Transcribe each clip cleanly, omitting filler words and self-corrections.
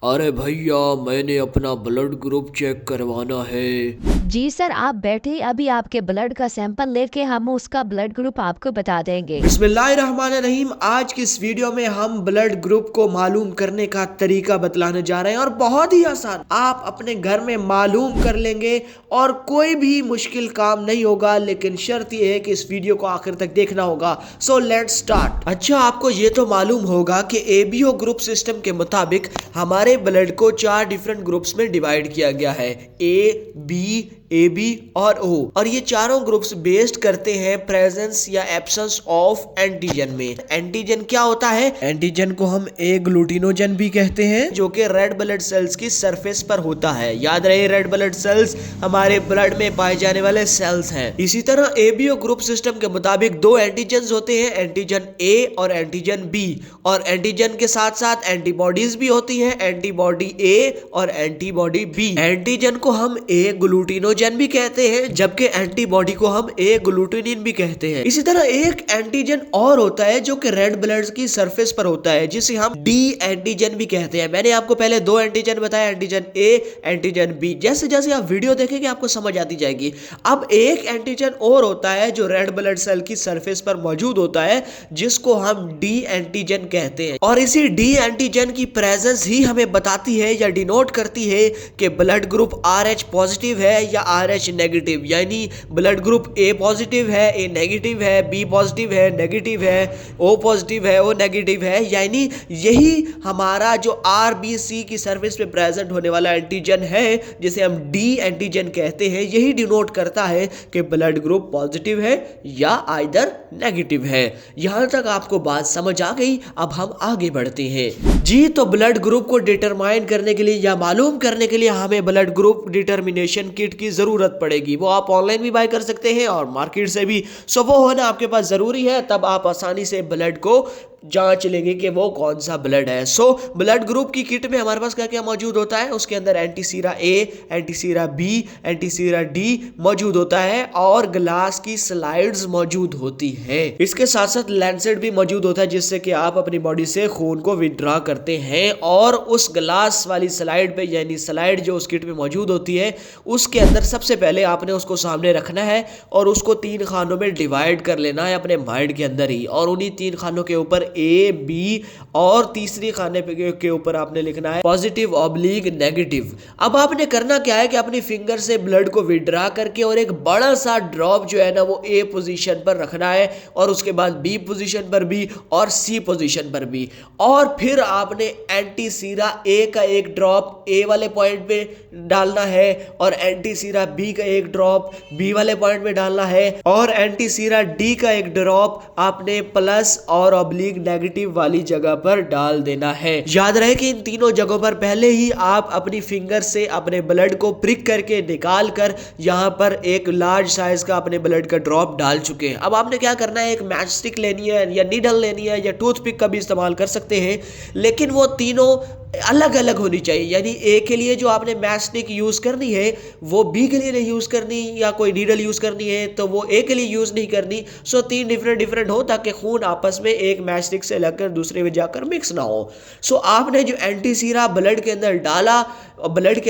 अरे भैया, मैंने अपना ब्लड ग्रुप चेक करवाना है। जी सर, आप बैठे, अभी आपके ब्लड का सैंपल लेके हम उसका ब्लड ग्रुप आपको बता देंगे। बिस्मिल्लाहिर्रहमानिर्रहीम। आज की इस वीडियो में हम ब्लड ग्रुप को मालूम करने का तरीका बतलाने जा रहे हैं और बहुत ही आसान, आप अपने घर में मालूम कर लेंगे और कोई भी मुश्किल काम नहीं होगा। लेकिन शर्त यह है कि इस वीडियो को आखिर तक देखना होगा। So let's start. अच्छा, आपको ये तो मालूम होगा कि एबीओ ग्रुप सिस्टम के मुताबिक हमारे ब्लड को 4 डिफरेंट ग्रुप्स में डिवाइड किया गया है, ए बी, ए बी और ओ। और ये चारों ग्रुप्स बेस्ड करते हैं प्रेजेंस या एब्सेंस ऑफ एंटीजन में। एंटीजन क्या होता है? एंटीजन को हम ए ग्लूटिनोजन भी कहते हैं, जो कि रेड ब्लड सेल्स की सरफेस पर होता है। याद रहे, रेड ब्लड सेल्स हमारे ब्लड में पाए जाने वाले सेल्स हैं। इसी तरह एबीओ ग्रुप सिस्टम के मुताबिक 2 एंटीजन होते हैं, एंटीजन ए और एंटीजन बी। और एंटीजन के साथ साथ एंटीबॉडीज भी होती हैं, एंटीबॉडी ए और एंटीबॉडी बी। एंटीजन को हम ए ग्लूटिनोजन भी कहते हैं, जबकि एंटीबॉडी को हम ए ग्लूटिनिन भी कहते हैं। इसी तरह एक एंटीजन और होता है जो कि रेड ब्लड की सरफेस पर होता है, जिसे हम डी एंटीजन भी कहते हैं। मैंने आपको पहले 2 एंटीजन बताया, एंटीजन ए, एंटीजन बी। जैसे जैसे आप वीडियो देखेंगे आपको समझ आती जाएगी। अब एक एंटीजन और होता है जो रेड ब्लड सेल की सरफेस पर मौजूद होता है, जिसको हम डी एंटीजन कहते हैं। और इसी डी एंटीजन की प्रेजेंस ही हमें बताती है या डिनोट करती है कि ब्लड ग्रुप RH पॉजिटिव है या RH नेगेटिव। यानी ब्लड ग्रुप ए पॉजिटिव है, ए नेगेटिव है, बी पॉजिटिव है, नेगेटिव है, ओ पॉजिटिव है, ओ नेगेटिव है। यानी यही हमारा जो RBC की सरफेस पे प्रेजेंट होने वाला एंटीजन है, जिसे हम डी एंटीजन कहते हैं, यही डिनोट करता है कि ब्लड ग्रुप पॉजिटिव है या आइदर नेगेटिव है। यहां तक आपको बात समझ आ गई। अब हम आगे बढ़ते हैं जी। तो ब्लड ग्रुप को डिटरमाइन करने के लिए या मालूम करने के लिए हमें ब्लड ग्रुप डिटर्मिनेशन किट की जरूरत पड़ेगी। वो आप ऑनलाइन भी बाय कर सकते हैं और मार्केट से भी। सो वो होना आपके पास जरूरी है, तब आप आसानी से ब्लड को जांच लेंगे कि वो कौन सा ब्लड है। सो ब्लड ग्रुप की किट में हमारे पास क्या क्या मौजूद होता है? उसके अंदर एंटीसीरा ए, एंटीसीरा बी, एंटीसीरा डी मौजूद होता है और ग्लास की स्लाइड्स मौजूद होती है। इसके साथ साथ लैंसेट भी मौजूद होता है, जिससे कि आप अपनी बॉडी से खून को विड्रॉ करते हैं। और उस ग्लास वाली स्लाइड पे, यानी स्लाइड जो उस किट में मौजूद होती है, उसके अंदर सबसे पहले आपने उसको सामने रखना है और उसको 3 खानों में डिवाइड कर लेना है अपने माइंड के अंदर ही। और उन्हीं 3 खानों के ऊपर ए, बी और तीसरी खाने के ऊपर आपने लिखना है पॉजिटिव ऑब्लिक नेगेटिव। अब आपने करना क्या है कि अपनी फिंगर से ब्लड को विड्रॉ करके और एक बड़ा सा ड्रॉप जो है ना, वो ए पोजीशन पर रखना है और उसके बाद बी पोजीशन पर भी और सी पोजीशन पर भी। और फिर आपने एंटीसीरा ए का एक ड्रॉप ए वाले पॉइंट पे डालना है और एंटीसीरा बी का एक ड्रॉप बी वाले पॉइंट पे डालना है और एंटीसीरा डी का एक ड्रॉप आपने प्लस और ऑब्लिक नेगेटिव वाली जगह पर डाल देना है। याद रहे कि इन तीनों जगहों पर पहले ही आप अपनी फिंगर से अपने ब्लड को प्रिक करके निकाल कर यहां पर एक लार्ज साइज का अपने ब्लड का ड्रॉप डाल चुके हैं। अब आपने क्या करना है, एक मैच स्टिक लेनी है या नीडल लेनी है या टूथपिक का भी इस्तेमाल कर सकते हैं, लेकिन वो तीनों अलग अलग होनी चाहिए। यानी ए के लिए जो आपने मैच स्टिक यूज करनी है वो बी के लिए नहीं यूज करनी, या कोई नीडल यूज करनी है तो वो ए के लिए यूज नहीं करनी। सो 3 डिफरेंट हो, ताकि खून आपस में एक मैच स्टिक से लगकर दूसरे में जाकर मिक्स ना हो। सो आपने जो एंटीसीरा ब्लड के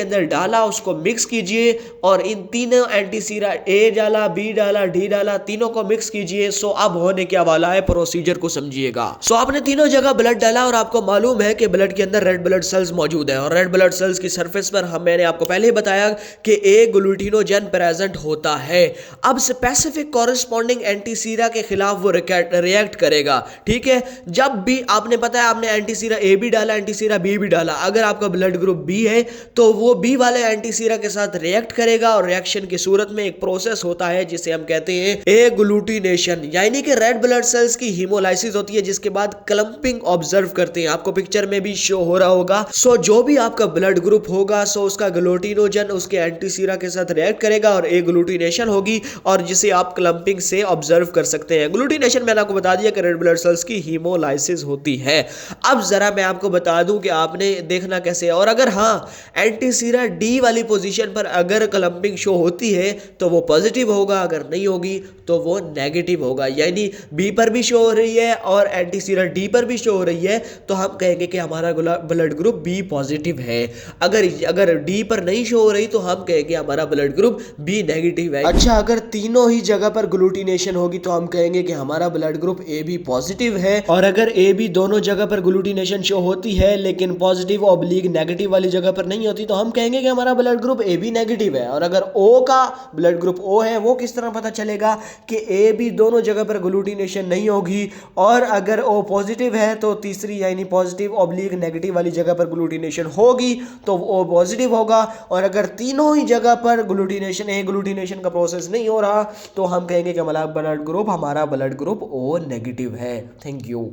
अंदर डाला उसको मिक्स कीजिए और इन तीनों एंटीसीरा ए डाला, बी डाला, डी डाला, तीनों को मिक्स कीजिए। सो अब होने क्या वाला है, प्रोसीजर को समझिएगा। सो आपने तीनों जगह ब्लड डाला और आपको मालूम है कि ब्लड के अंदर रेड ब्लड सेल्स मौजूद है और रेड ब्लड सेल्स की सरफेस पर मैंने आपको पहले ही बताया कि ए ग्लूटिनोजन प्रेजेंट होता है। अब स्पेसिफिक कॉरेस्पॉन्डिंग एंटीसीरा के खिलाफ वो रिएक्ट करेगा। ठीक है, जब भी आपने पता है आपने एंटीसीरा ए भी डाला, एंटीसीरा बी भी डाला, अगर आपका ब्लड ग्रुप बी है तो वो बी वाले एंटीसीरा के साथ रिएक्ट करेगा और रिएक्शन की सूरत में एक प्रोसेस होता है जिसे हम कहते हैं एग्लूटिनेशन। यानी कि रेड ब्लड सेल्स की हीमोलाइसिस होती है, जिसके बाद क्लंपिंग ऑब्जर्व करते हैं। आपको पिक्चर में भी शो हो रहा होगा। सो जो भी आपका ब्लड ग्रुप होगा, सो उसका ग्लूटिनोजन उसके एंटीसीरा के साथ रिएक्ट करेगा और एग्लूटिनेशन होगी, और जिसे आप क्लंपिंग से ऑब्जर्व कर सकते हैं। ग्लूटिनेशन मैंने आपको बता दिया कि रेड ब्लड सेल्स की हीमोलाइसिस होती है। अब जरा मैं आपको बता दूं कि आपने देखना कैसे है। और अगर हाँ, एंटीसीरा डी वाली पोजीशन पर अगर क्लंपिंग शो होती है तो वो पॉजिटिव होगा, अगर नहीं होगी तो वो नेगेटिव होगा। यानी बी पर भी शो हो रही है और एंटीसीरा डी पर भी शो हो रही है, तो हम कहेंगे कि हमारा blood blood group B positive है। अगर डी पर नहीं शो हो रही तो हम कहेंगे हमारा ब्लड ग्रुप बी नेगेटिव है। अच्छा, अगर तीनों ही जगह पर ग्लूटिनेशन होगी तो हम कहेंगे कि हमारा blood group A B positive है। और अगर ए बी दोनों जगह पर ग्लूटिनेशन शो होती है लेकिन पॉजिटिव ऑब्लिक नेगेटिव वाली जगह पर नहीं होती तो हम कहेंगे कि हमारा blood group A B negative है। और अगर ओ का ब्लड ग्रुप ओ है, वो किस तरह पता चलेगा कि ए बी दोनों जगह पर ग्लूटिनेशन नहीं होगी, और अगर ओ पॉजिटिव है तो तीसरी यानी पॉजिटिव ऑब्लिक नेगेटिव वाली जगह पर ग्लूटिनेशन होगी तो ओ पॉजिटिव होगा। और अगर तीनों ही जगह पर ग्लूटिनेशन का प्रोसेस नहीं हो रहा तो हम कहेंगे कि हमारा ब्लड ग्रुप ओ नेगेटिव है। Thank you.